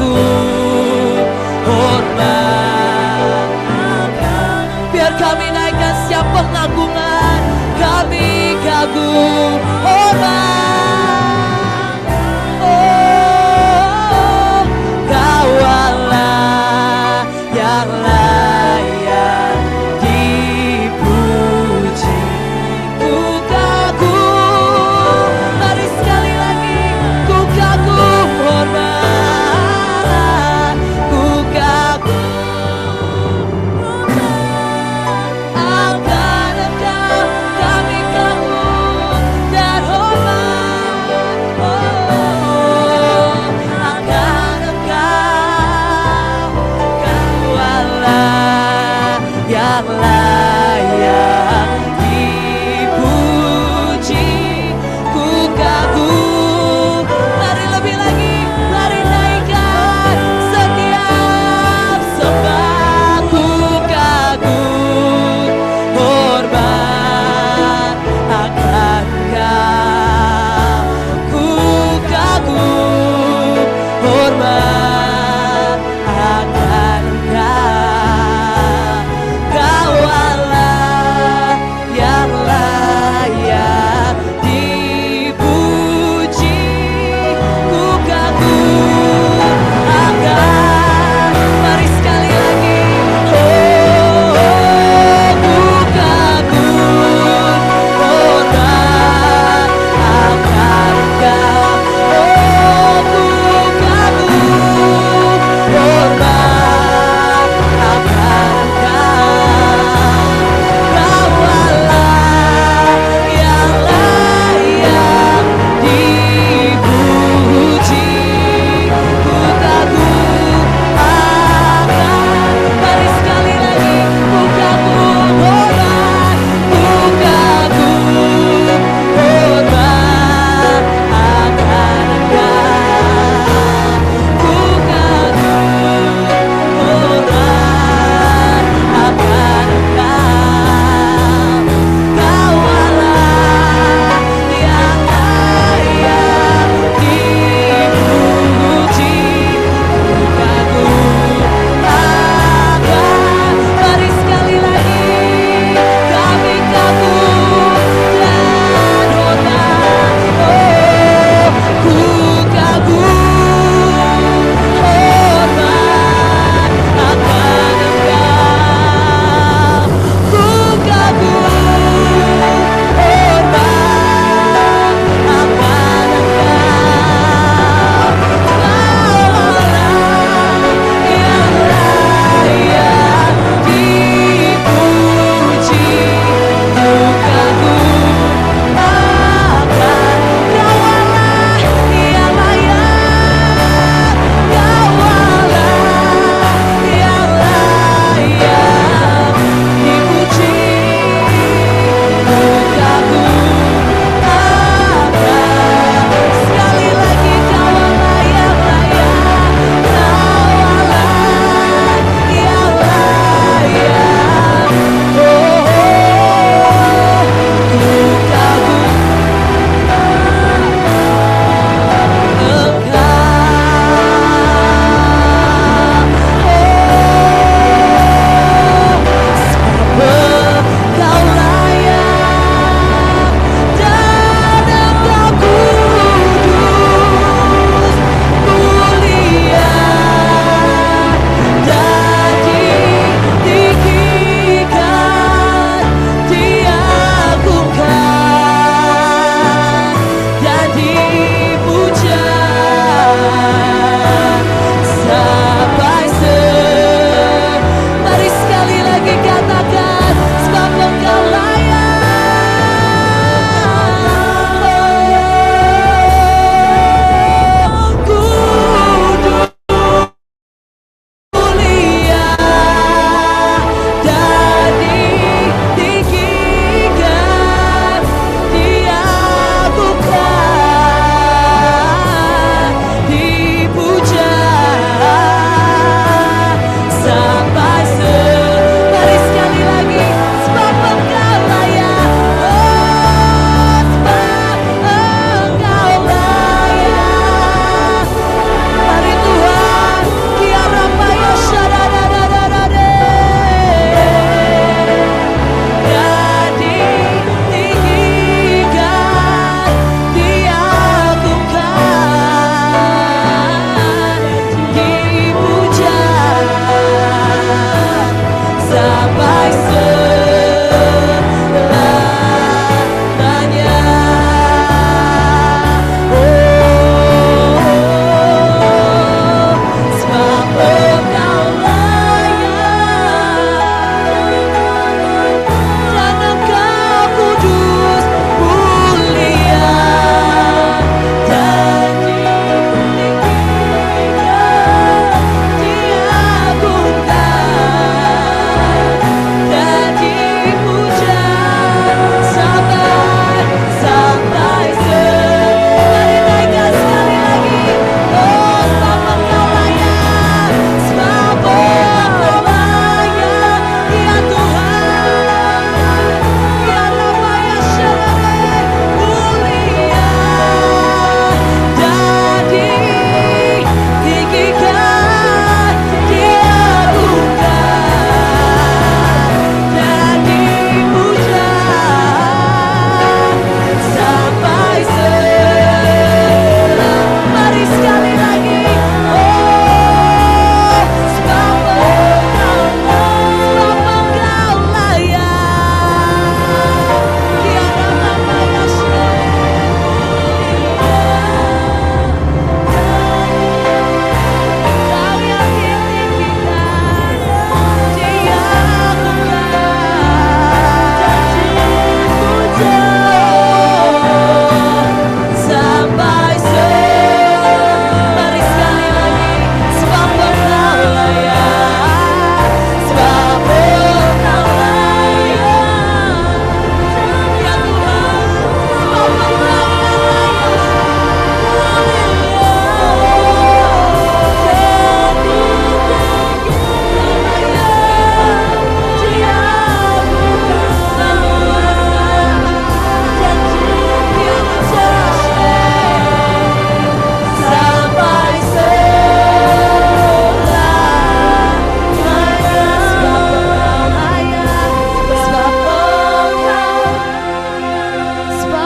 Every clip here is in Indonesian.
kagum hormat. Biar kami naikkan siap pengagungan, kami kagum hormat. Oh, Kau Allah yang layak dipuji. Ku kagum, mari sekali lagi, ku kagum hormat.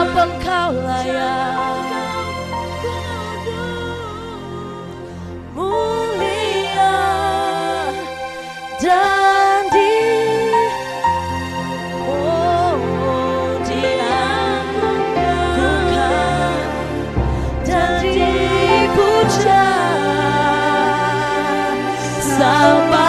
Sebab Engkau layak, mulia dan diagungkan dan dipuja sampai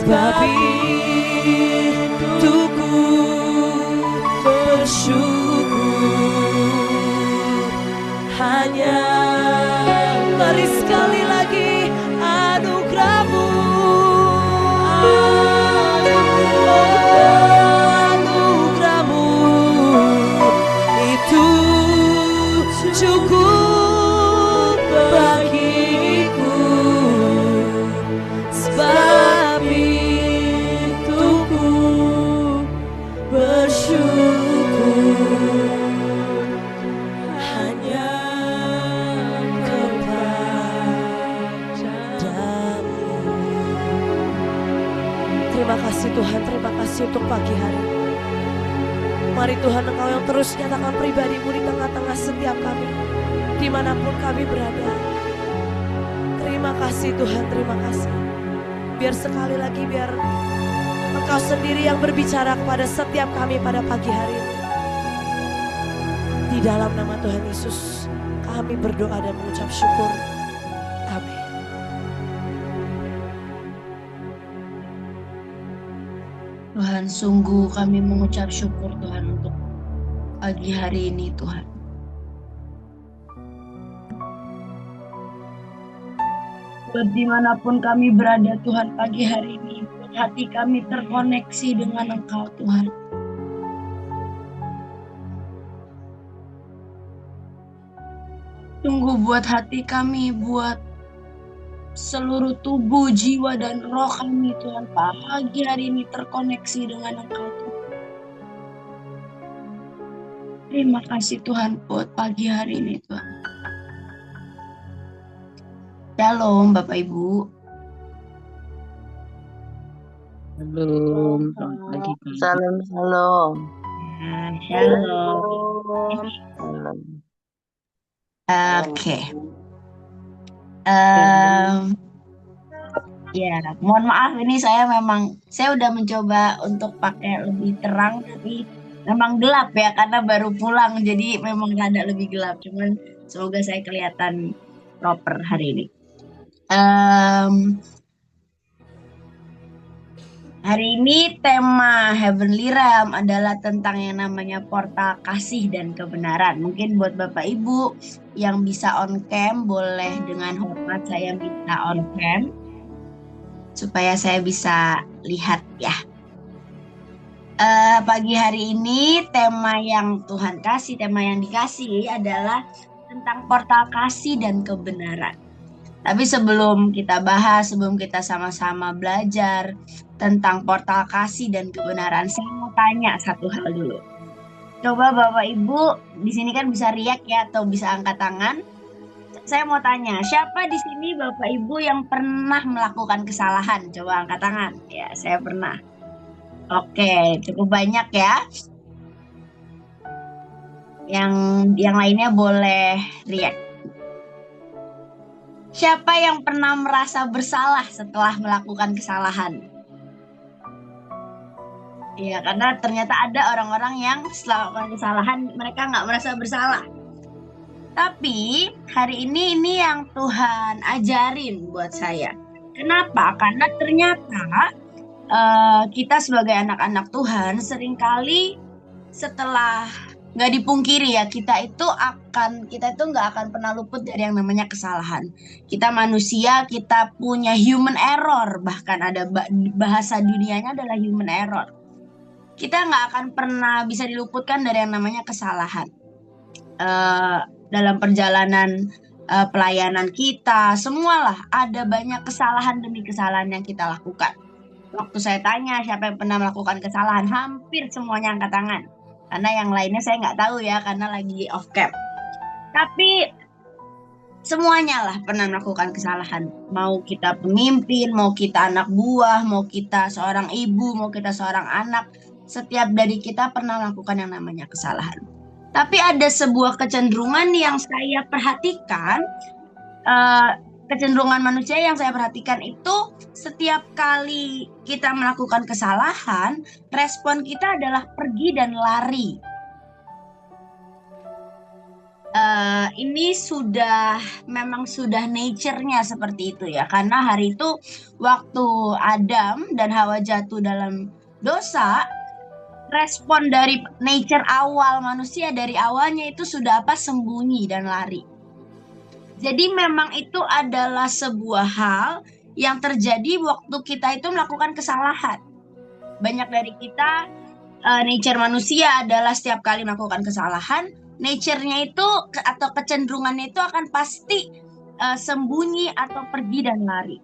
sebab itu ku bersyukur. Hanya mari sekali lagi anugerah-Mu, anugerah-Mu itu cukup bagiku. Sebab itu ku bersyukur hanya kepadamu. Terima kasih Tuhan, terima kasih untuk pagi hari ini. Mari Tuhan, Engkau yang terus nyatakan pribadi-Mu di tengah-tengah setiap kami, dimanapun kami berada. Terima kasih Tuhan, terima kasih. Biar sekali lagi, biar Engkau sendiri yang berbicara kepada setiap kami pada pagi hari ini. Di dalam nama Tuhan Yesus, kami berdoa dan mengucap syukur. Amin. Tuhan, sungguh kami mengucap syukur Tuhan untuk pagi hari ini Tuhan. Buat dimanapun kami berada Tuhan pagi hari ini, buat hati kami terkoneksi dengan Engkau Tuhan. Sungguh buat hati kami, buat seluruh tubuh, jiwa, dan roh kami Tuhan pagi hari ini terkoneksi dengan Engkau Tuhan. Terima kasih Tuhan buat pagi hari ini Tuhan. Shalom Bapak Ibu. Shalom, selamat pagi Kak. Salam, salam. Shalom. Salam. Oke. Ya, mohon maaf ini saya udah mencoba untuk pakai lebih terang tapi memang gelap ya karena baru pulang jadi memang rada lebih gelap. Cuman semoga saya kelihatan proper hari ini. Hari ini tema Heavenly Realm adalah tentang yang namanya portal kasih dan kebenaran. Mungkin buat Bapak Ibu yang bisa on cam boleh dengan hormat saya minta on cam supaya saya bisa lihat ya. Pagi hari ini tema yang Tuhan kasih, tema yang dikasih adalah tentang portal kasih dan kebenaran. Tapi sebelum kita bahas, sebelum kita sama-sama belajar tentang portal kasih dan kebenaran, saya mau tanya satu hal dulu. Coba Bapak Ibu di sini kan bisa react ya atau bisa angkat tangan. Saya mau tanya, siapa di sini Bapak Ibu yang pernah melakukan kesalahan? Coba angkat tangan. Ya, saya pernah. Oke, cukup banyak ya. Yang lainnya boleh react. Siapa yang pernah merasa bersalah setelah melakukan kesalahan? Ya, karena ternyata ada orang-orang yang setelah melakukan kesalahan mereka nggak merasa bersalah. Tapi hari ini yang Tuhan ajarin buat saya. Kenapa? Karena ternyata kita sebagai anak-anak Tuhan seringkali setelah nggak dipungkiri ya kita itu nggak akan pernah luput dari yang namanya kesalahan. Kita manusia, kita punya human error, bahkan ada bahasa dunianya adalah human error. Kita nggak akan pernah bisa diluputkan dari yang namanya kesalahan. Dalam perjalanan pelayanan kita, semualah ada banyak kesalahan demi kesalahan yang kita lakukan. Waktu saya tanya siapa yang pernah melakukan kesalahan, hampir semuanya angkat tangan. Karena yang lainnya saya nggak tahu ya, karena lagi off cam. Tapi semuanya lah pernah melakukan kesalahan. Mau kita pemimpin, mau kita anak buah, mau kita seorang ibu, mau kita seorang anak. Setiap dari kita pernah melakukan yang namanya kesalahan. Tapi ada sebuah kecenderungan yang saya perhatikan, kecenderungan manusia yang saya perhatikan itu setiap kali kita melakukan kesalahan, respon kita adalah pergi dan lari. ini memang sudah nature-nya seperti itu ya. Karena hari itu waktu Adam dan Hawa jatuh dalam dosa, respon dari nature awal manusia dari awalnya itu sudah apa? Sembunyi dan lari. Jadi memang itu adalah sebuah hal yang terjadi waktu kita itu melakukan kesalahan. Banyak dari kita, nature manusia adalah setiap kali melakukan kesalahan, nature-nya itu atau kecenderungannya itu akan pasti sembunyi atau pergi dan lari.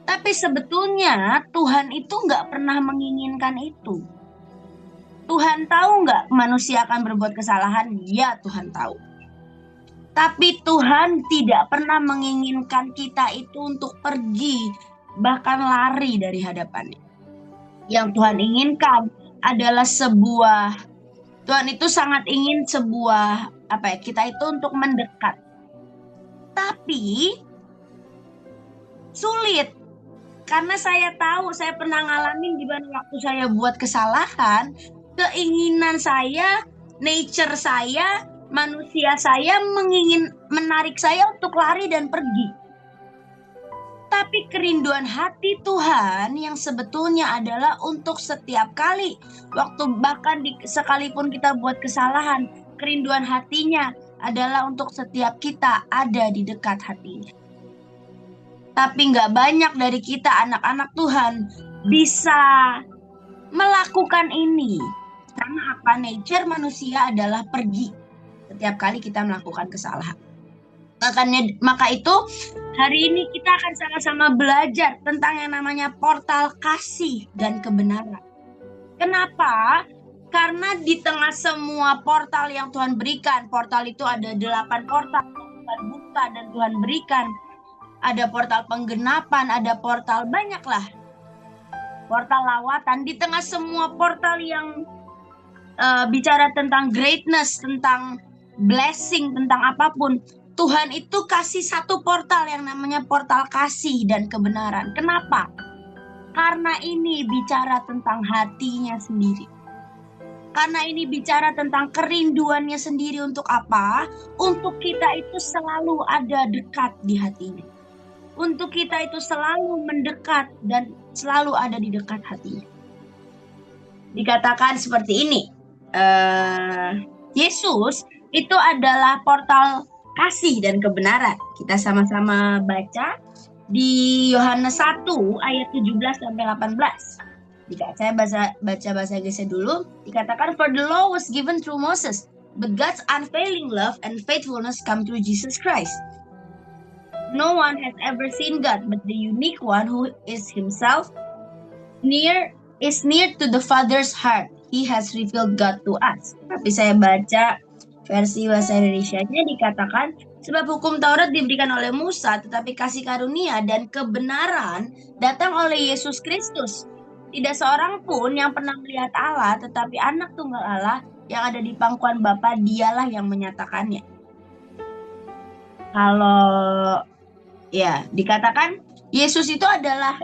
Tapi sebetulnya Tuhan itu nggak pernah menginginkan itu. Tuhan tahu nggak manusia akan berbuat kesalahan? Ya, Tuhan tahu. Tapi Tuhan tidak pernah menginginkan kita itu untuk pergi, bahkan lari dari hadapannya. Yang Tuhan inginkan adalah Tuhan itu sangat ingin kita itu untuk mendekat. Tapi sulit. Karena saya tahu, saya pernah ngalamin di mana waktu saya buat kesalahan, keinginan saya, nature saya, manusia saya menarik saya untuk lari dan pergi. Tapi kerinduan hati Tuhan yang sebetulnya adalah untuk setiap kali, bahkan sekalipun kita buat kesalahan, kerinduan hatinya adalah untuk setiap kita ada di dekat hatinya. Tapi nggak banyak dari kita anak-anak Tuhan bisa melakukan ini. Karena apa? Nature manusia adalah pergi setiap kali kita melakukan kesalahan. Maka itu hari ini kita akan sama-sama belajar tentang yang namanya portal kasih dan kebenaran. Kenapa? Karena di tengah semua portal yang Tuhan berikan, portal itu ada 8 portal yang Tuhan buka dan Tuhan berikan. Ada portal penggenapan, ada portal banyaklah. Portal lawatan, di tengah semua portal yang bicara tentang greatness, tentang blessing, tentang apapun, Tuhan itu kasih satu portal yang namanya portal kasih dan kebenaran. Kenapa? Karena ini bicara tentang hatinya sendiri. Karena ini bicara tentang kerinduannya sendiri. Untuk apa? Untuk kita itu selalu ada dekat di hatinya. Untuk kita itu selalu mendekat dan selalu ada di dekat hatinya. Dikatakan seperti ini. Yesus itu adalah portal kasih dan kebenaran. Kita sama-sama baca di Yohanes 1 ayat 17 sampai 18. Saya baca bahasa Inggrisnya dulu. Dikatakan, for the law was given through Moses, but God's unfailing love and faithfulness come through Jesus Christ. No one has ever seen God, but the unique one who is himself is near to the Father's heart. He has revealed God to us. Tapi saya baca versi bahasa Indonesianya, dikatakan, sebab hukum Taurat diberikan oleh Musa, tetapi kasih karunia dan kebenaran datang oleh Yesus Kristus. Tidak seorang pun yang pernah melihat Allah, tetapi anak tunggal Allah yang ada di pangkuan Bapa, dialah yang menyatakannya. Kalau dikatakan Yesus itu adalah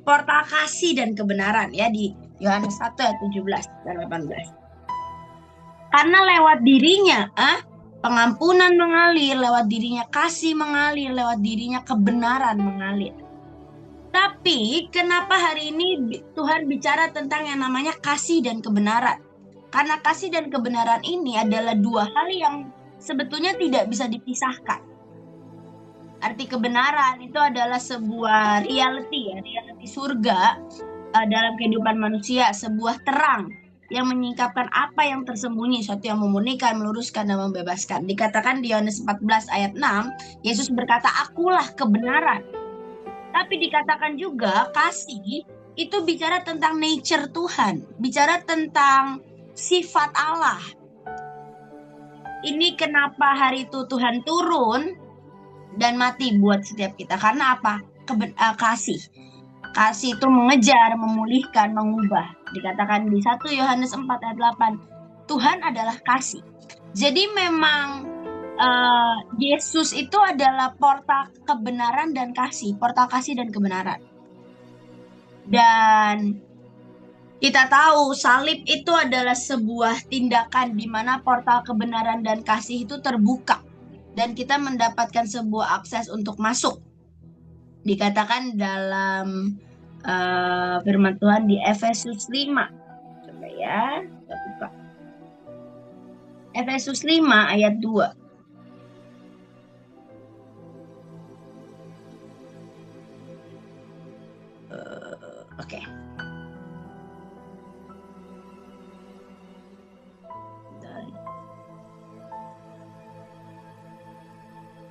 portal kasih dan kebenaran ya di Yohanes 1 ayat 17 dan 18. Karena lewat dirinya pengampunan mengalir, lewat dirinya kasih mengalir, lewat dirinya kebenaran mengalir. Tapi kenapa hari ini Tuhan bicara tentang yang namanya kasih dan kebenaran? Karena kasih dan kebenaran ini adalah dua hal yang sebetulnya tidak bisa dipisahkan. Arti kebenaran itu adalah sebuah reality surga dalam kehidupan manusia, sebuah terang yang menyingkapkan apa yang tersembunyi, sesuatu yang memurnikan, meluruskan, dan membebaskan. Dikatakan di Yohanes 14 ayat 6, Yesus berkata, akulah kebenaran. Tapi dikatakan juga kasih itu bicara tentang nature Tuhan, bicara tentang sifat Allah. Ini kenapa hari itu Tuhan turun dan mati buat setiap kita. Karena apa? Kasih. Kasih itu mengejar, memulihkan, mengubah. Dikatakan di 1 Yohanes 4 ayat 8, Tuhan adalah kasih. Jadi memang Yesus itu adalah portal kebenaran dan kasih, portal kasih dan kebenaran. Dan kita tahu salib itu adalah sebuah tindakan di mana portal kebenaran dan kasih itu terbuka. dan kita mendapatkan sebuah akses untuk masuk. Dikatakan dalam firman Tuhan di Efesus 5. Coba ya, kita buka. Efesus 5 ayat 2. Oke.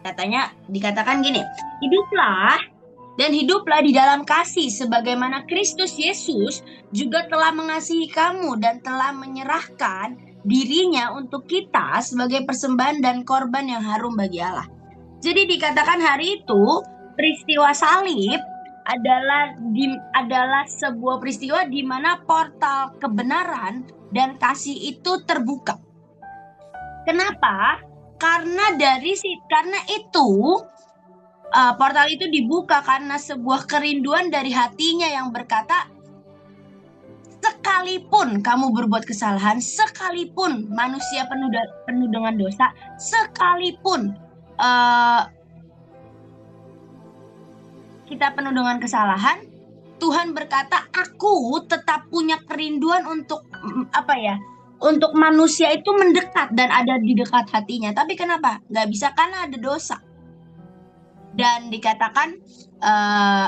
Katanya dikatakan gini, hiduplah di dalam kasih sebagaimana Kristus Yesus juga telah mengasihi kamu dan telah menyerahkan dirinya untuk kita sebagai persembahan dan korban yang harum bagi Allah. Jadi dikatakan hari itu peristiwa salib adalah sebuah peristiwa di mana portal kebenaran dan kasih itu terbuka. Kenapa? Karena itu portal itu dibuka karena sebuah kerinduan dari hatinya yang berkata, sekalipun kamu berbuat kesalahan, sekalipun manusia penuh dengan dosa, sekalipun kita penuh dengan kesalahan, Tuhan berkata, aku tetap punya kerinduan untuk untuk manusia itu mendekat dan ada di dekat hatinya. Tapi kenapa? Nggak bisa karena ada dosa. Dan dikatakan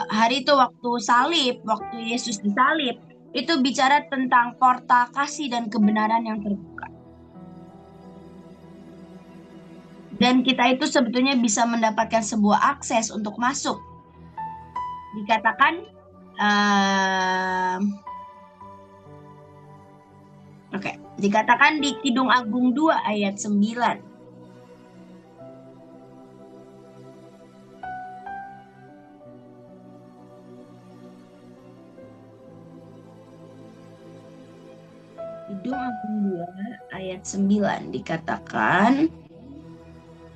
hari itu waktu Yesus disalib, itu bicara tentang portal kasih dan kebenaran yang terbuka. Dan kita itu sebetulnya bisa mendapatkan sebuah akses untuk masuk. Dikatakan dikatakan di Kidung Agung 2 ayat 9. Kidung Agung 2 ayat 9 dikatakan,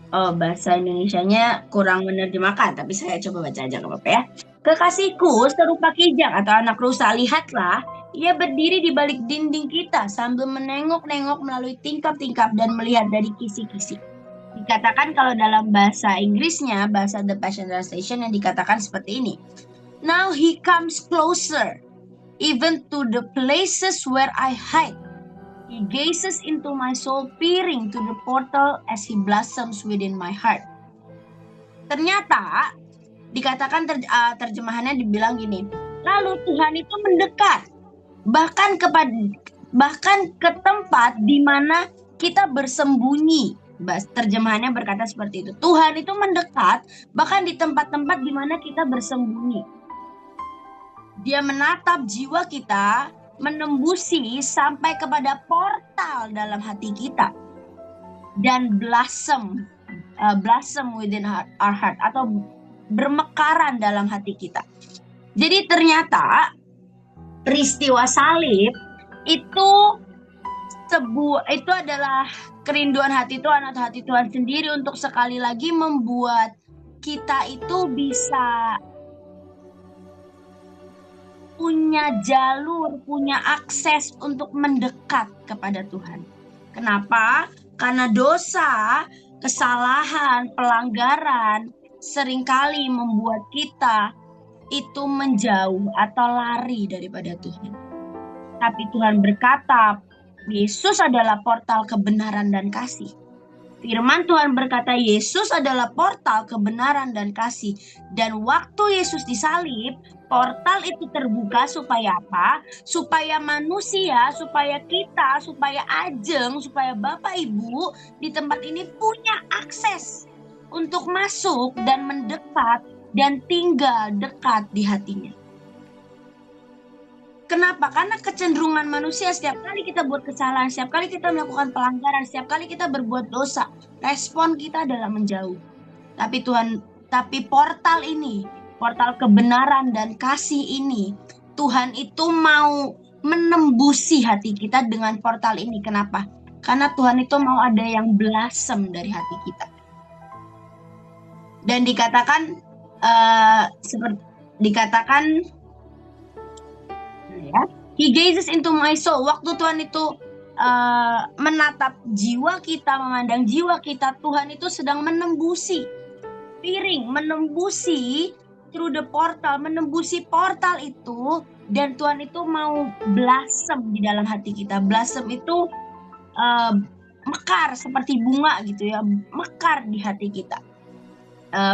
bahasa Indonesianya kurang menerjemahkan, tapi saya coba baca aja nggak apa-apa ya. Kekasihku serupa kijang atau anak rusa, lihatlah, ia berdiri di balik dinding kita sambil menengok-nengok melalui tingkap-tingkap dan melihat dari kisi-kisi. Dikatakan kalau dalam bahasa Inggrisnya, bahasa The Passion Translation, yang dikatakan seperti ini. Now he comes closer, even to the places where I hide. He gazes into my soul, peering to the portal as he blossoms within my heart. Ternyata dikatakan terjemahannya dibilang gini, lalu Tuhan itu mendekat bahkan ke tempat di mana kita bersembunyi. Terjemahannya berkata seperti itu. Tuhan itu mendekat bahkan di tempat-tempat di mana kita bersembunyi. Dia menatap jiwa kita, menembusi sampai kepada portal dalam hati kita dan blossom within our heart, atau bermekaran dalam hati kita. Jadi ternyata peristiwa salib itu adalah kerinduan hati Tuhan atau hati Tuhan sendiri untuk sekali lagi membuat kita itu bisa punya jalur, punya akses untuk mendekat kepada Tuhan. Kenapa? Karena dosa, kesalahan, pelanggaran seringkali membuat kita itu menjauh atau lari daripada Tuhan. Tapi Tuhan berkata, Yesus adalah portal kebenaran dan kasih. Firman Tuhan berkata, Yesus adalah portal kebenaran dan kasih. Dan waktu Yesus disalib, portal itu terbuka supaya apa? Supaya manusia, supaya kita, supaya Ajeng, supaya Bapak Ibu di tempat ini punya akses untuk masuk dan mendekat dan tinggal dekat di hatinya. Kenapa? Karena kecenderungan manusia, setiap kali kita buat kesalahan, setiap kali kita melakukan pelanggaran, setiap kali kita berbuat dosa, respon kita adalah menjauh. Tapi portal ini, portal kebenaran dan kasih ini, Tuhan itu mau menembusi hati kita dengan portal ini. Kenapa? Karena Tuhan itu mau ada yang blossom dari hati kita. Dan dikatakan he gazes into my soul. Waktu Tuhan itu menatap jiwa kita, memandang jiwa kita, Tuhan itu sedang menembusi piring, menembusi through the portal, menembusi portal itu, dan Tuhan itu mau blossom di dalam hati kita. Blossom itu mekar seperti bunga gitu ya, mekar di hati kita.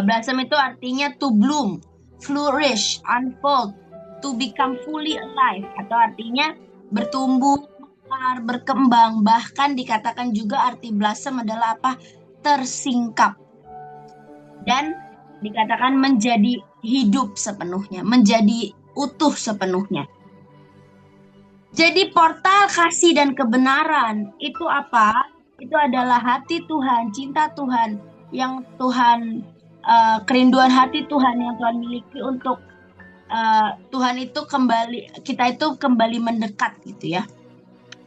Blossom itu artinya to bloom, flourish, unfold, to become fully alive, atau artinya bertumbuh, mekar, berkembang. Bahkan dikatakan juga arti blossom adalah apa? Tersingkap. Dan dikatakan menjadi hidup sepenuhnya, menjadi utuh sepenuhnya. Jadi portal kasih dan kebenaran itu apa? Itu adalah hati Tuhan, cinta Tuhan, yang Tuhan, kerinduan hati Tuhan yang Tuhan miliki untuk Tuhan itu kembali, kita itu kembali mendekat gitu ya.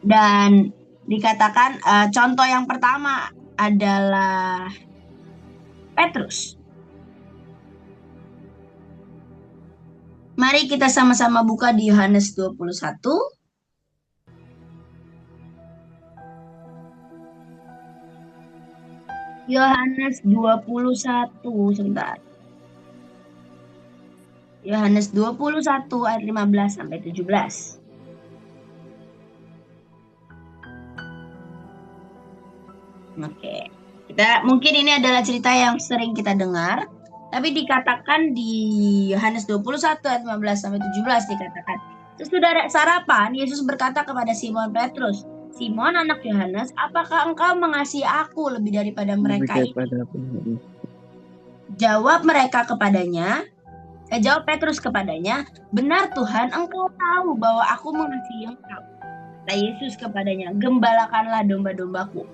Dan dikatakan contoh yang pertama adalah Petrus. Mari kita sama-sama buka di Yohanes 21. Yohanes 21, sebentar. Yohanes 21 ayat 15 sampai 17. Oke. Mungkin ini adalah cerita yang sering kita dengar, tapi dikatakan di Yohanes 21 ayat 15 sampai 17 dikatakan, sesudah sarapan Yesus berkata kepada Simon Petrus, "Simon anak Yohanes, apakah engkau mengasihi aku lebih daripada mereka ini?" Jawab Petrus kepadanya, "Benar Tuhan, engkau tahu bahwa aku mengasihi engkau." Kata Yesus kepadanya, "Gembalakanlah domba-dombaku."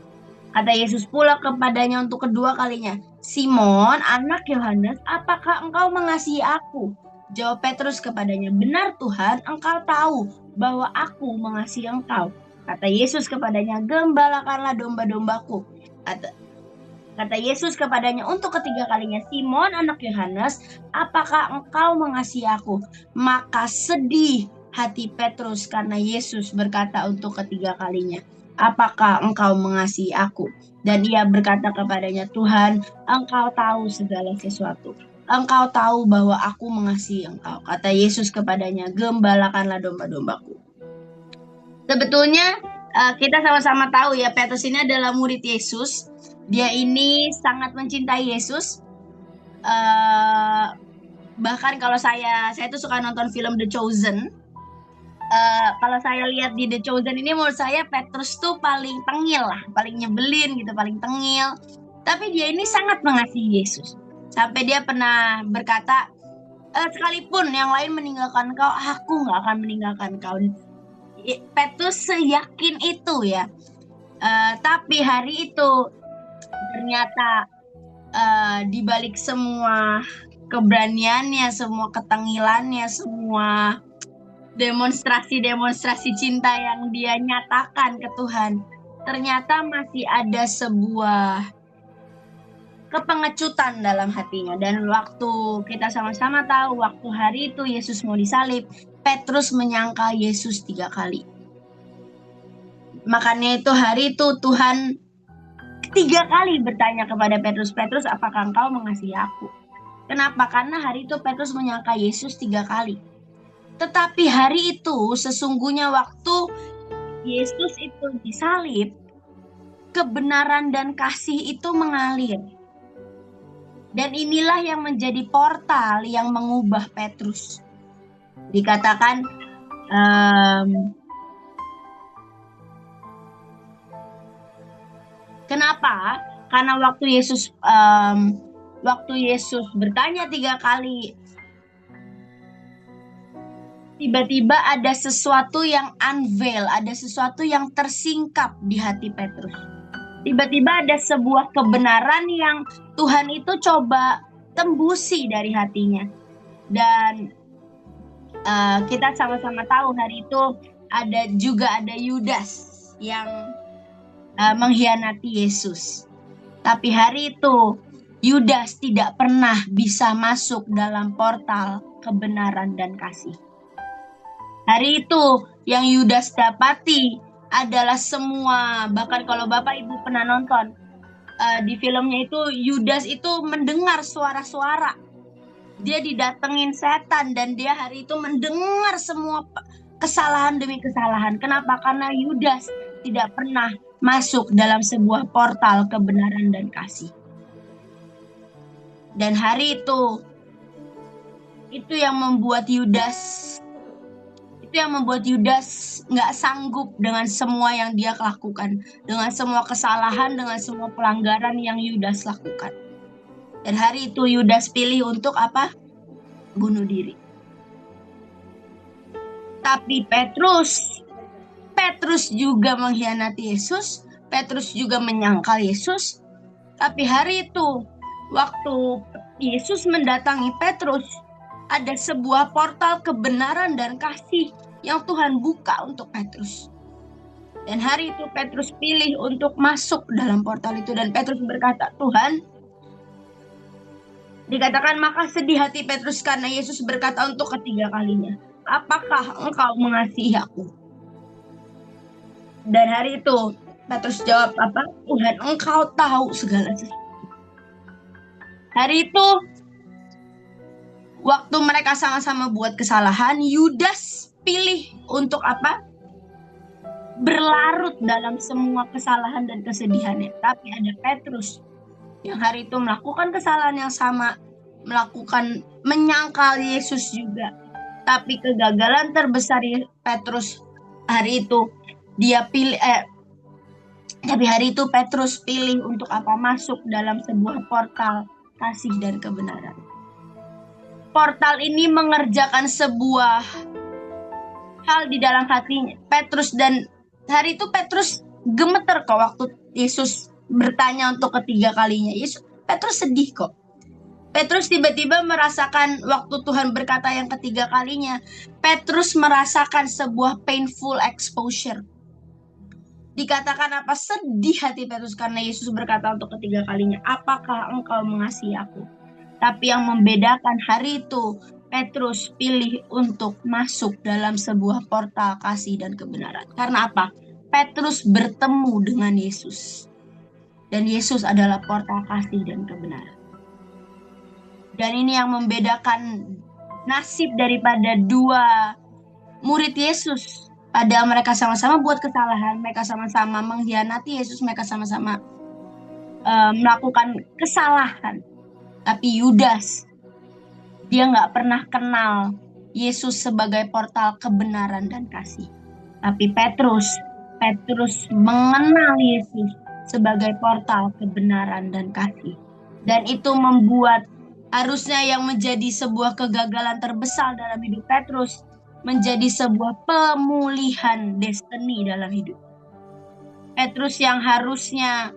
Kata Yesus pula kepadanya untuk kedua kalinya, "Simon, anak Yohanes, apakah engkau mengasihi aku?" Jawab Petrus kepadanya, "Benar Tuhan, engkau tahu bahwa aku mengasihi engkau." Kata Yesus kepadanya, "Gembalakanlah domba-dombaku." Kata Yesus kepadanya untuk ketiga kalinya, "Simon, anak Yohanes, apakah engkau mengasihi aku?" Maka sedih hati Petrus karena Yesus berkata untuk ketiga kalinya, "Apakah engkau mengasihi aku?" Dan ia berkata kepadanya, "Tuhan, engkau tahu segala sesuatu. Engkau tahu bahwa aku mengasihi engkau." Kata Yesus kepadanya, "Gembalakanlah domba-dombaku." Sebetulnya kita sama-sama tahu ya, Petrus ini adalah murid Yesus. Dia ini sangat mencintai Yesus. Bahkan kalau saya tuh suka nonton film The Chosen. Kalau saya lihat di The Chosen ini, menurut saya Petrus tuh paling tengil lah, paling nyebelin gitu, paling tengil. Tapi dia ini sangat mengasihi Yesus. Sampai dia pernah berkata, sekalipun yang lain meninggalkan kau, aku nggak akan meninggalkan kau. Petrus seyakin itu ya. Tapi hari itu ternyata di balik semua keberaniannya, semua ketengilannya, semua demonstrasi cinta yang dia nyatakan ke Tuhan, ternyata masih ada sebuah kepengecutan dalam hatinya. Dan waktu kita sama-sama tahu, waktu hari itu Yesus mau disalib, Petrus menyangkal Yesus 3 kali. Makanya itu hari itu Tuhan 3 kali bertanya kepada Petrus, "Petrus, apakah engkau mengasihi aku?" Kenapa? Karena hari itu Petrus menyangka Yesus 3 kali. Tetapi hari itu sesungguhnya waktu Yesus itu disalib, kebenaran dan kasih itu mengalir. Dan inilah yang menjadi portal yang mengubah Petrus. Dikatakan kenapa? Karena waktu Yesus bertanya 3 kali, tiba-tiba ada sesuatu yang unveil, ada sesuatu yang tersingkap di hati Petrus. Tiba-tiba ada sebuah kebenaran yang Tuhan itu coba tembusi dari hatinya. Dan kita sama-sama tahu hari itu ada Yudas yang mengkhianati Yesus. Tapi hari itu Yudas tidak pernah bisa masuk dalam portal kebenaran dan kasih. Hari itu yang Yudas dapati adalah semua, bahkan kalau Bapak Ibu pernah nonton di filmnya itu, Yudas itu mendengar suara-suara. Dia didatengin setan dan dia hari itu mendengar semua kesalahan demi kesalahan. Kenapa? Karena Yudas tidak pernah masuk dalam sebuah portal kebenaran dan kasih. Dan hari itu yang membuat Yudas nggak sanggup dengan semua yang dia lakukan, dengan semua kesalahan, dengan semua pelanggaran yang Yudas lakukan. Dan hari itu Yudas pilih untuk apa? Bunuh diri. Tapi Petrus juga mengkhianati Yesus, Petrus juga menyangkal Yesus. Tapi hari itu, waktu Yesus mendatangi Petrus, ada sebuah portal kebenaran dan kasih yang Tuhan buka untuk Petrus. Dan hari itu Petrus pilih untuk masuk dalam portal itu. Dan Petrus berkata, Tuhan, dikatakan maka sedih hati Petrus karena Yesus berkata untuk ketiga kalinya, apakah engkau mengasihi aku? Dan hari itu Petrus jawab apa? Tuhan, engkau tahu segala sesuatu. Hari itu waktu mereka sama-sama buat kesalahan, Yudas pilih untuk apa? Berlarut dalam semua kesalahan dan kesedihannya. Tapi ada Petrus yang hari itu melakukan kesalahan yang sama, menyangkal Yesus juga. Tapi kegagalan terbesar Petrus hari itu tapi hari itu Petrus pilih untuk apa? Masuk dalam sebuah portal kasih dan kebenaran. Portal ini mengerjakan sebuah hal di dalam hatinya Petrus, dan hari itu Petrus gemeter kok waktu Yesus bertanya untuk ketiga kalinya. Petrus sedih kok. Petrus tiba-tiba merasakan waktu Tuhan berkata yang ketiga kalinya, Petrus merasakan sebuah painful exposure. Dikatakan apa? Sedih hati Petrus karena Yesus berkata untuk ketiga kalinya, apakah engkau mengasihi aku? Tapi yang membedakan hari itu, Petrus pilih untuk masuk dalam sebuah portal kasih dan kebenaran. Karena apa? Petrus bertemu dengan Yesus. Dan Yesus adalah portal kasih dan kebenaran. Dan ini yang membedakan nasib daripada dua murid Yesus. Padahal mereka sama-sama buat kesalahan, mereka sama-sama mengkhianati Yesus, mereka sama-sama melakukan kesalahan. Tapi Yudas, dia nggak pernah kenal Yesus sebagai portal kebenaran dan kasih. Tapi Petrus mengenal Yesus sebagai portal kebenaran dan kasih. Dan itu membuat harusnya yang menjadi sebuah kegagalan terbesar dalam hidup Petrus menjadi sebuah pemulihan destiny dalam hidup. Petrus yang harusnya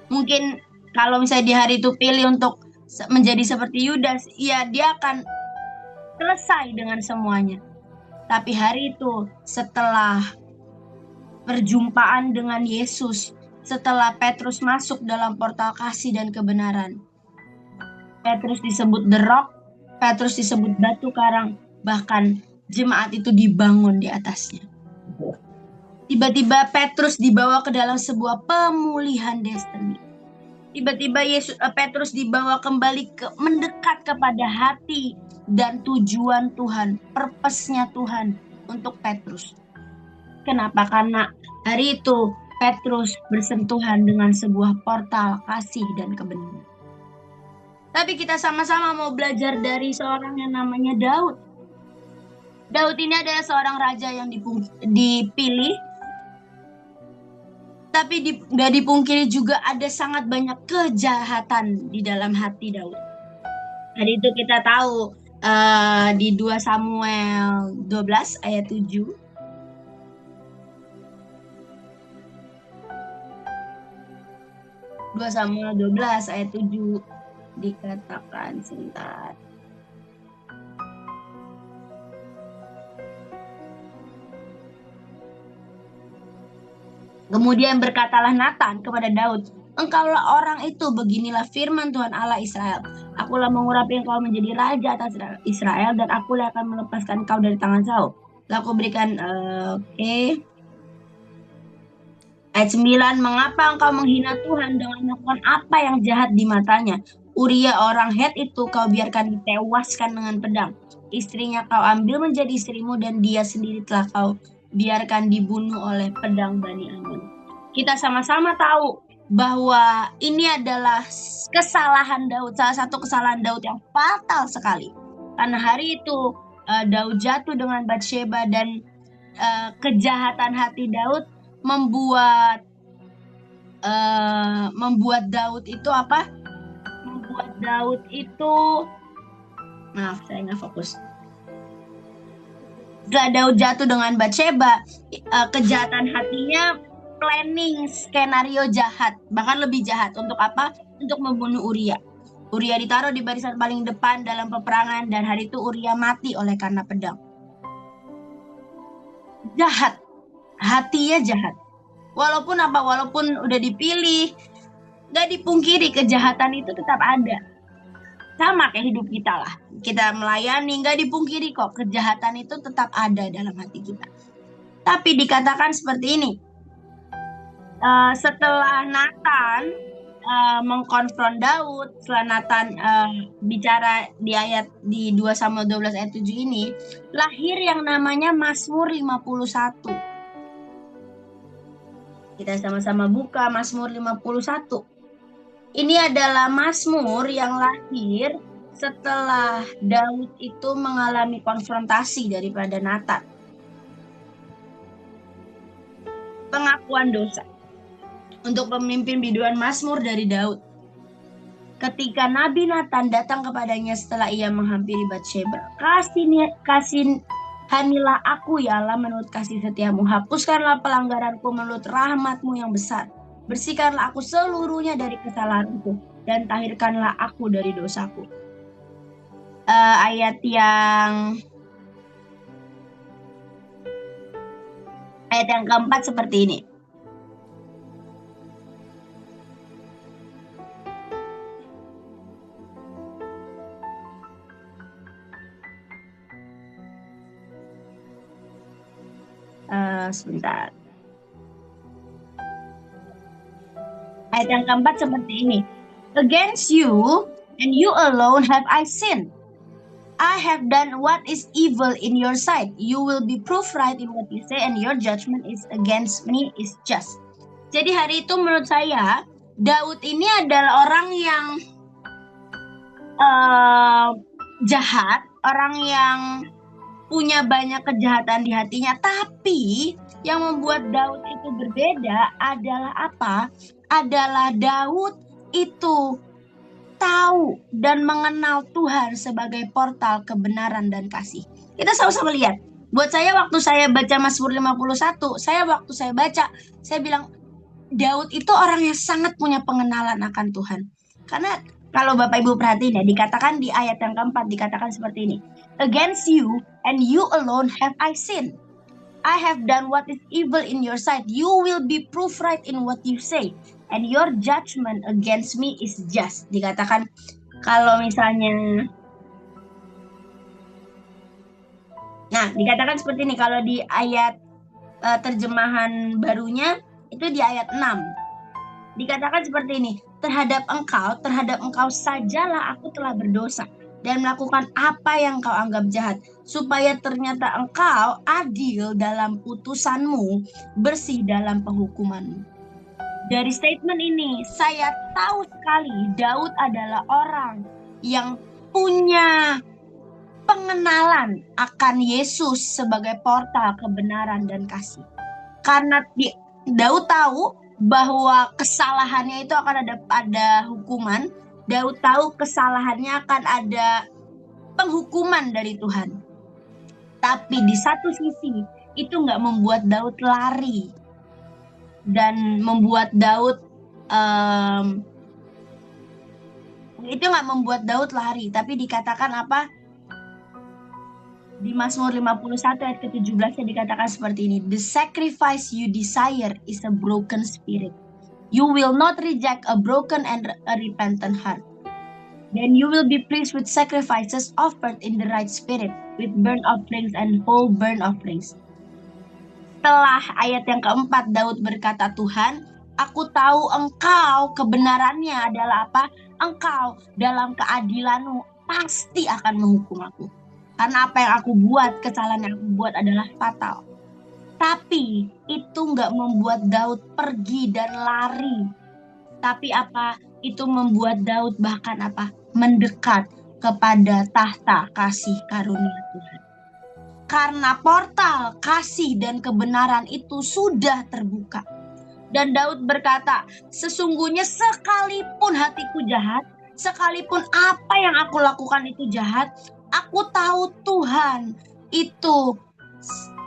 mungkin kalau misalnya di hari itu pilih untuk menjadi seperti Yudas, ya dia akan selesai dengan semuanya. Tapi hari itu setelah perjumpaan dengan Yesus, setelah Petrus masuk dalam portal kasih dan kebenaran, Petrus disebut the rock, Petrus disebut batu karang, bahkan jemaat itu dibangun di atasnya. Tiba-tiba Petrus dibawa ke dalam sebuah pemulihan destiny. Tiba-tiba Petrus dibawa kembali mendekat kepada hati dan tujuan Tuhan, purpose-nya Tuhan untuk Petrus. Kenapa? Karena hari itu Petrus bersentuhan dengan sebuah portal kasih dan kebenaran. Tapi kita sama-sama mau belajar dari seorang yang namanya Daud. Daud ini adalah seorang raja yang dipilih, tapi gak dipungkiri juga ada sangat banyak kejahatan di dalam hati Daud. Hari itu kita tahu di 2 Samuel 12 ayat 7. 2 Samuel 12 ayat 7 dikatakan sebentar. Kemudian berkatalah Nathan kepada Daud, engkaulah orang itu, beginilah firman Tuhan Allah Israel. Akulah mengurapi engkau menjadi raja atas Israel, dan akulah akan melepaskan engkau dari tangan Saul. Lalu aku berikan Ayat 9, mengapa engkau menghina Tuhan dengan melakukan apa yang jahat di matanya? Uria orang Het itu kau biarkan ditewaskan dengan pedang. Istrinya kau ambil menjadi istrimu dan dia sendiri telah kau biarkan dibunuh oleh pedang Bani Ammon. Kita sama-sama tahu bahwa ini adalah kesalahan Daud, salah satu kesalahan Daud yang fatal sekali. Karena hari itu Daud jatuh dengan Batsheba dan kejahatan hati Daud membuat Daud itu apa? Membuat Daud itu, maaf saya nggak fokus. Setelah Daud jatuh dengan Batsheba, kejahatan hatinya planning skenario jahat, bahkan lebih jahat. Untuk apa? Untuk membunuh Uria. Uria ditaruh di barisan paling depan dalam peperangan dan hari itu Uria mati oleh karena pedang. Jahat, hatinya jahat. Walaupun udah dipilih, gak dipungkiri kejahatan itu tetap ada. Sama kayak hidup kita lah. Kita melayani, gak dipungkiri kok kejahatan itu tetap ada dalam hati kita. Tapi dikatakan seperti ini. Setelah Nathan mengkonfront Daud, setelah Nathan bicara di 2 Samuel 12 ayat 7 ini, lahir yang namanya Mazmur 51. Kita sama-sama buka Mazmur 51. Ini adalah Mazmur yang lahir setelah Daud itu mengalami konfrontasi daripada Nathan. Pengakuan dosa untuk pemimpin biduan Mazmur dari Daud. Ketika Nabi Nathan datang kepadanya setelah ia menghampiri Batsheba, kasihanilah aku ya Allah menurut kasih setiamu, hapuskanlah pelanggaranku menurut rahmatmu yang besar. Bersihkanlah aku seluruhnya dari kesalahanku dan tahirkanlah aku dari dosaku. Ayat yang keempat seperti ini. Sebentar. Ayat yang keempat seperti ini. Against you and you alone have I sinned. I have done what is evil in your sight. You will be proved right in what you say and your judgment is against me is just. Jadi hari itu menurut saya Daud ini adalah orang yang jahat, orang yang punya banyak kejahatan di hatinya, tapi yang membuat Daud itu berbeda adalah apa? Adalah Daud itu tahu dan mengenal Tuhan sebagai portal kebenaran dan kasih. Kita sama-sama lihat. Buat saya waktu saya baca Mazmur 51, waktu saya baca, saya bilang Daud itu orang yang sangat punya pengenalan akan Tuhan. Karena kalau Bapak Ibu perhatiin ya, dikatakan di ayat yang keempat, dikatakan seperti ini. Against you and you alone have I sinned. I have done what is evil in your sight. You will be proved right in what you say. And your judgment against me is just. Dikatakan kalau misalnya, nah dikatakan seperti ini. Kalau di ayat terjemahan barunya, itu di ayat 6. Dikatakan seperti ini. Terhadap engkau sajalah aku telah berdosa dan melakukan apa yang kau anggap jahat, supaya ternyata engkau adil dalam putusanmu, bersih dalam penghukumanmu. Dari statement ini, saya tahu sekali Daud adalah orang yang punya pengenalan akan Yesus sebagai portal kebenaran dan kasih. Karena Daud tahu bahwa kesalahannya itu akan ada hukuman. Daud tahu kesalahannya akan ada penghukuman dari Tuhan. Tapi di satu sisi itu nggak membuat Daud lari dan membuat Daud tapi dikatakan apa? Di Mazmur 51 ayat ke-17 dikatakan seperti ini. The sacrifice you desire is a broken spirit. You will not reject a broken and a repentant heart. Then you will be pleased with sacrifices offered in the right spirit, with burnt offerings and whole burnt offerings. setelah ayat yang keempat, Daud berkata, Tuhan, aku tahu Engkau kebenarannya adalah apa? Engkau dalam keadilan-Mu pasti akan menghukum aku. Karena apa yang aku buat, kesalahan yang aku buat adalah fatal. Tapi itu nggak membuat Daud pergi dan lari. Tapi apa? Itu membuat Daud bahkan apa? Mendekat kepada tahta kasih karunia Tuhan. Karena portal kasih dan kebenaran itu sudah terbuka. Dan Daud berkata, sesungguhnya sekalipun hatiku jahat, sekalipun apa yang aku lakukan itu jahat, aku tahu Tuhan itu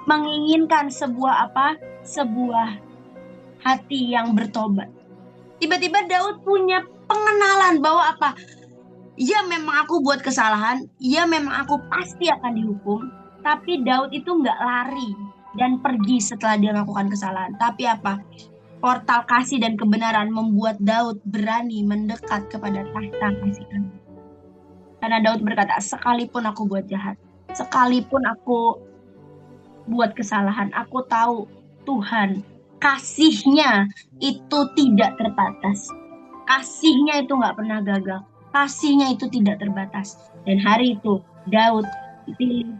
menginginkan sebuah apa? Sebuah hati yang bertobat. Tiba-tiba Daud punya pengenalan bahwa apa? Ya memang aku buat kesalahan, ya memang aku pasti akan dihukum. Tapi Daud itu nggak lari dan pergi setelah dia melakukan kesalahan. Tapi apa? Portal kasih dan kebenaran membuat Daud berani mendekat kepada tahta kasih karunia. Karena Daud berkata, sekalipun aku buat jahat, sekalipun aku buat kesalahan, aku tahu Tuhan kasih-Nya itu tidak terbatas. Kasih-Nya itu nggak pernah gagal. Kasih-Nya itu tidak terbatas. Dan hari itu Daud dipilih.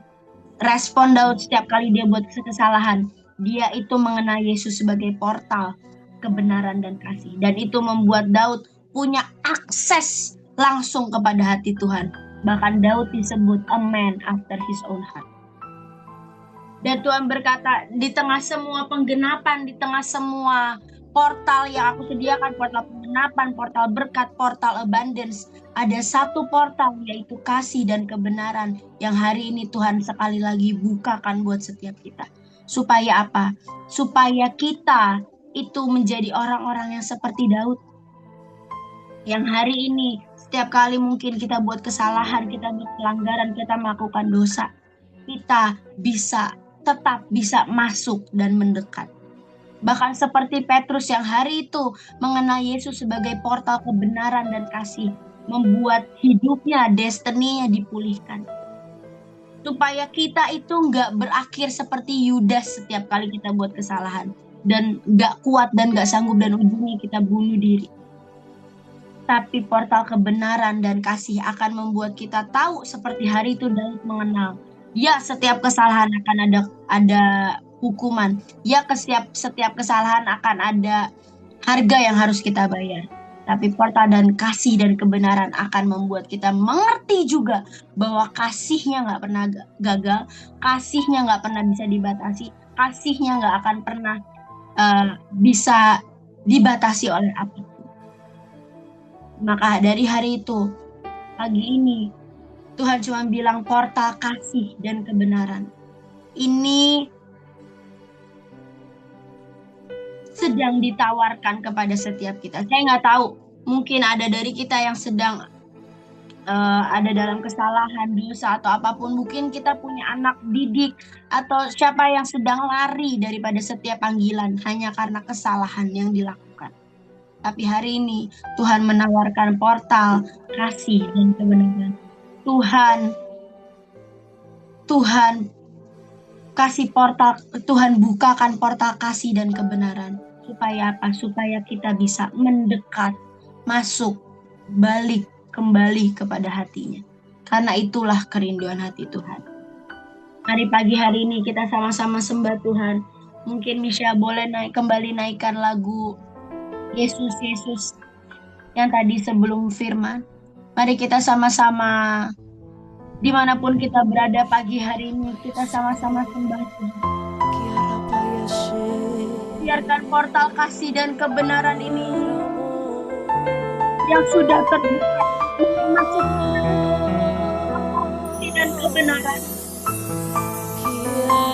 Respon Daud setiap kali dia buat kesalahan, dia itu mengenal Yesus sebagai portal kebenaran dan kasih. Dan itu membuat Daud punya akses langsung kepada hati Tuhan. Bahkan Daud disebut a man after his own heart. Dan Tuhan berkata, di tengah semua penggenapan, di tengah semua portal yang aku sediakan, portal penggenapan, portal berkat, portal abundance, ada satu portal yaitu kasih dan kebenaran yang hari ini Tuhan sekali lagi bukakan buat setiap kita. Supaya apa? Supaya kita itu menjadi orang-orang yang seperti Daud. Yang hari ini setiap kali mungkin kita buat kesalahan, kita buat pelanggaran, kita melakukan dosa, kita tetap bisa masuk dan mendekat. Bahkan seperti Petrus yang hari itu mengenal Yesus sebagai portal kebenaran dan kasih, membuat hidupnya, destiny-nya dipulihkan. Supaya kita itu nggak berakhir seperti Yudas setiap kali kita buat kesalahan. Dan nggak kuat dan nggak sanggup dan ujungnya kita bunuh diri. Tapi portal kebenaran dan kasih akan membuat kita tahu seperti hari itu Daud mengenal. Ya, setiap kesalahan akan ada hukuman. Ya, setiap kesalahan akan ada harga yang harus kita bayar. Tapi portal dan kasih dan kebenaran akan membuat kita mengerti juga bahwa kasih-Nya nggak pernah gagal, kasih-Nya nggak pernah bisa dibatasi, kasih-Nya nggak akan pernah bisa dibatasi oleh apapun. Maka dari hari itu, pagi ini, Tuhan cuma bilang portal kasih dan kebenaran. Ini sedang ditawarkan kepada setiap kita. Saya nggak tahu, mungkin ada dari kita yang sedang ada dalam kesalahan, dosa atau apapun. Mungkin kita punya anak didik atau siapa yang sedang lari daripada setiap panggilan hanya karena kesalahan yang dilakukan. Tapi hari ini Tuhan menawarkan portal kasih dan kebenaran. Tuhan kasih portal, Tuhan bukakan portal kasih dan kebenaran. Supaya apa? Supaya kita bisa mendekat, masuk, balik, kembali kepada hatinya. Karena itulah kerinduan hati Tuhan. Hari pagi hari ini kita sama-sama sembah Tuhan. Mungkin Misha boleh kembali naikkan lagu Yesus, Yesus yang tadi sebelum firman. Mari kita sama-sama dimanapun kita berada pagi hari ini, kita sama-sama sembah Tuhan. Biarkan portal kasih dan kebenaran ini yang sudah terbuka masuk kasih dan kebenaran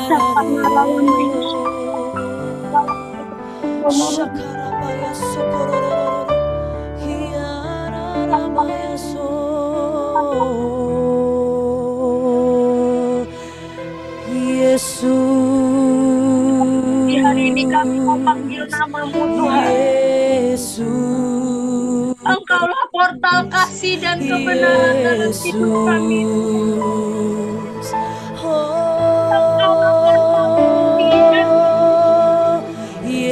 dapat melawan manusia. Di hari ini kami memanggil nama-Mu Tuhan. Engkaulah portal kasih dan kebenaran dalam hidup kami. Engkaulah portal kasih dan kebenaran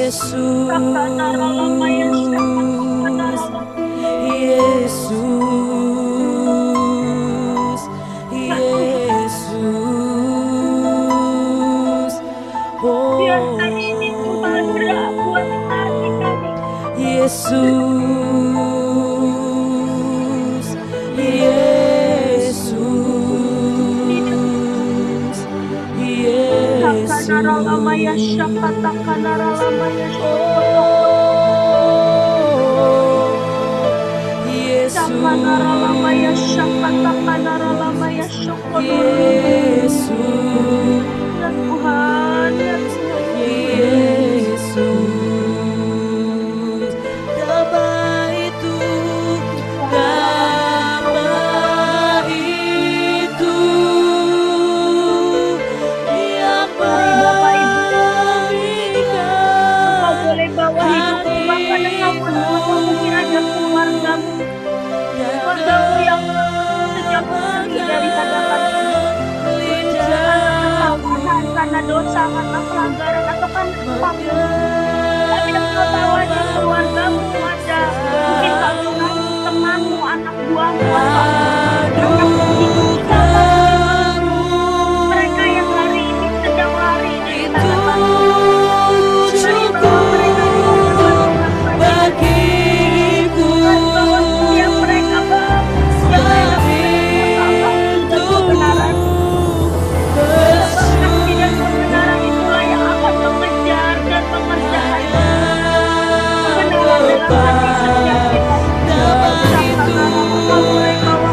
Yesus, Yesus, oh Biar hari ini Tuhan gerak buat hati kami. Yesus, Yesus, Takanaramaya Yesus, dan Tuhan yang Yesus, damai itu yang Engkau boleh bawa hidupmu, bahkan Engkau berbuat mungkin ada keluargamu yang sejak pergi dari hadapan karena dosa, karena pelanggaran atau karena apapun. Tapi Engkau tahu aja keluargamu ada, mungkin kalau temanmu, anak buahmu, atau mereka yang hari ini sedang lari dari hadapan. Kebenaran itulah yang akan mengejar dan mengerjakan kebenaran dalam hati setiap kita. Engkau boleh bawa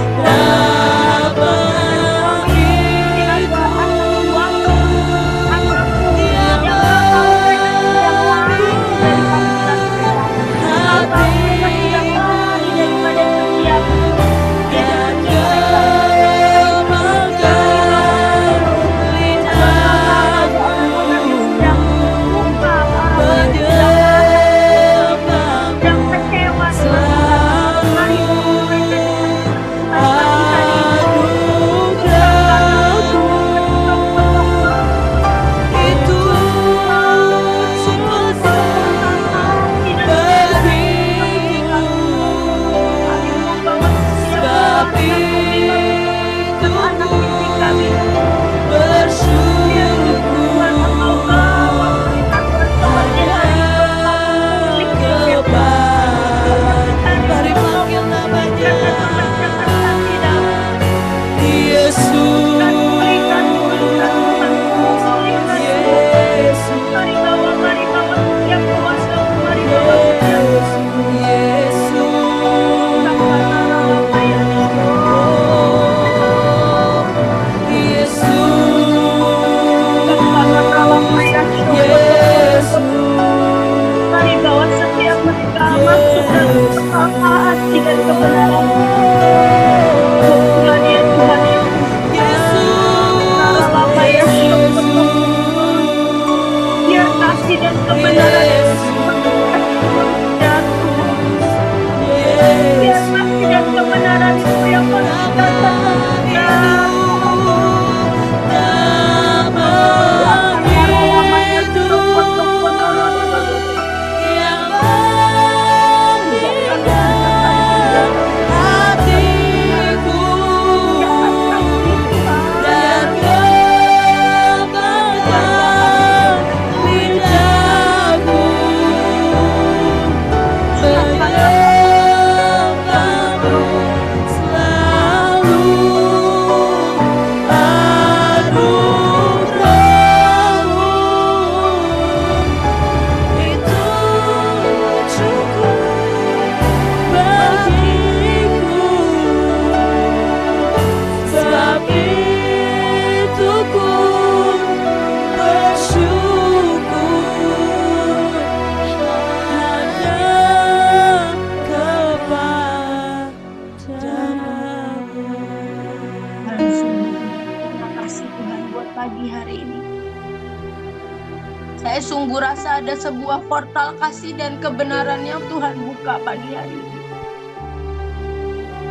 Saya sungguh rasa ada sebuah portal kasih dan kebenaran yang Tuhan buka pagi hari ini.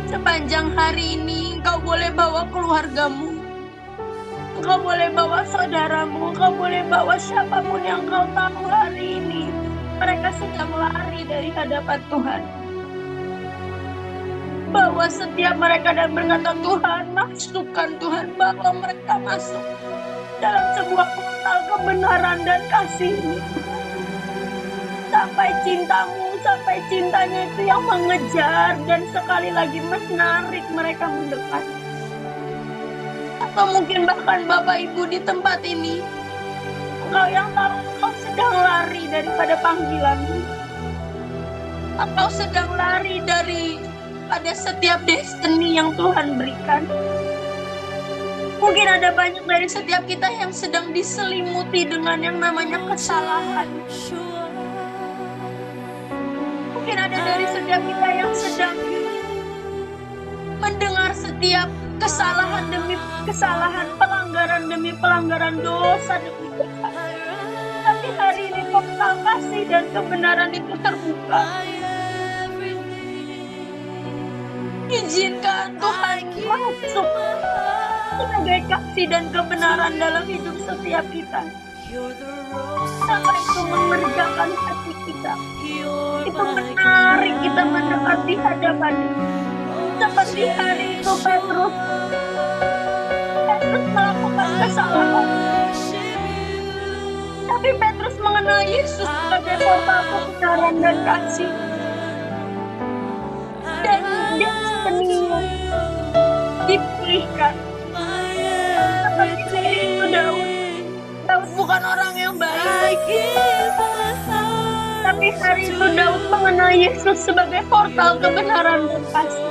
Sepanjang hari ini Engkau boleh bawa keluargamu, Engkau boleh bawa saudaramu, Engkau boleh bawa siapapun yang Engkau tahu hari ini mereka sedang lari dari hadapan Tuhan. Bawa setiap mereka dan berkata, Tuhan masukkan, Tuhan bawa mereka masuk dalam sebuah portal kebenaran dan kasih-Mu. Sampai cintamu, sampai cintanya itu yang mengejar dan sekali lagi menarik mereka mendekat. Atau mungkin bahkan Bapak Ibu di tempat ini, Engkau yang tahu Engkau sedang lari daripada panggilanmu. Engkau sedang lari pada setiap destiny yang Tuhan berikan. Mungkin ada banyak dari setiap kita yang sedang diselimuti dengan yang namanya kesalahan. Mungkin ada dari setiap kita yang sedang mendengar setiap kesalahan demi kesalahan, pelanggaran demi pelanggaran, dosa demi dosa. Tapi hari ini portal kasih dan kebenaran itu terbuka. Izinkan Tuhan masuk sebagai kasih dan kebenaran dalam hidup setiap kita. Sampai itu mengerjakan hati kita. Itu menarik kita mendekati hadapan-Nya. Seperti hari itu Petrus melakukan kesalahan. Tapi Petrus mengenal Yesus sebagai portal kebenaran dan kasih. Dan dia sepenuhnya dipulihkan. Seperti hari itu Daud bukan orang yang baik. Tapi hari itu Daud mengenal Yesus sebagai portal kebenaran dan kasih.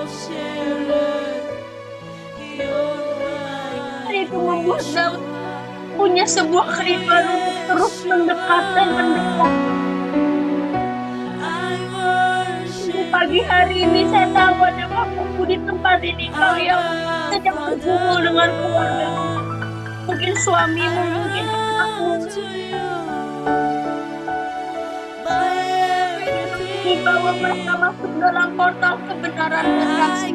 Hari itu membuat Daud punya sebuah kerinduan untuk terus mendekat dan mendekat. Pagi hari ini saya tahu ada bapakku di tempat ini, kau yang sedang bergumul dengan keluarga. Mungkin suamimu, mungkin anakmu. Dibawa mereka masuk dalam portal kebenaran dan kasih.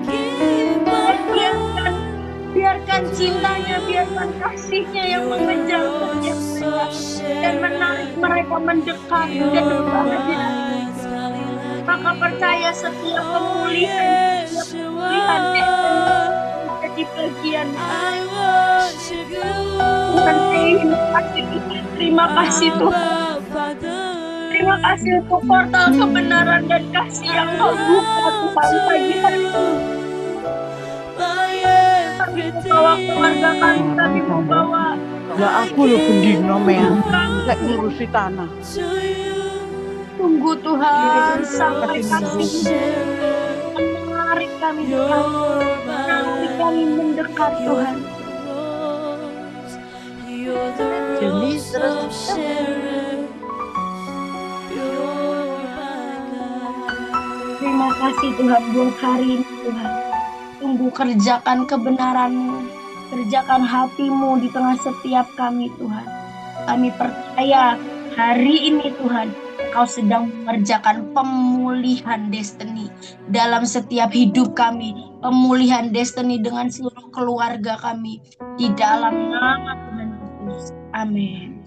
Biarkan cintanya, biarkan kasihnya yang mengejar setiap mereka dan menarik mereka mendekat dan berbahagia. Maka percaya setiap pemulihan menjadi bagian. Terima kasih Tuhan. Terima kasih untuk portal kebenaran dan kasih yang Kau buka Tuhan pagi hari ini. Kami membawa keluarga kami membawa. Lah aku lo pendino men, lek ngurusi tanah. Tunggu Tuhan sampai kasih menarik kami Tuhan, menarik kami mendekat Tuhan. Jadi terus Terima kasih Tuhan buat hari ini Tuhan. Tunggu kerjakan kebenaran-Mu, kerjakan hati-Mu di tengah setiap kami Tuhan. Kami percaya hari ini Tuhan, Kau sedang mengerjakan pemulihan destiny dalam setiap hidup kami. Pemulihan destiny dengan seluruh keluarga kami. Di dalam nama Tuhan Yesus. Amin.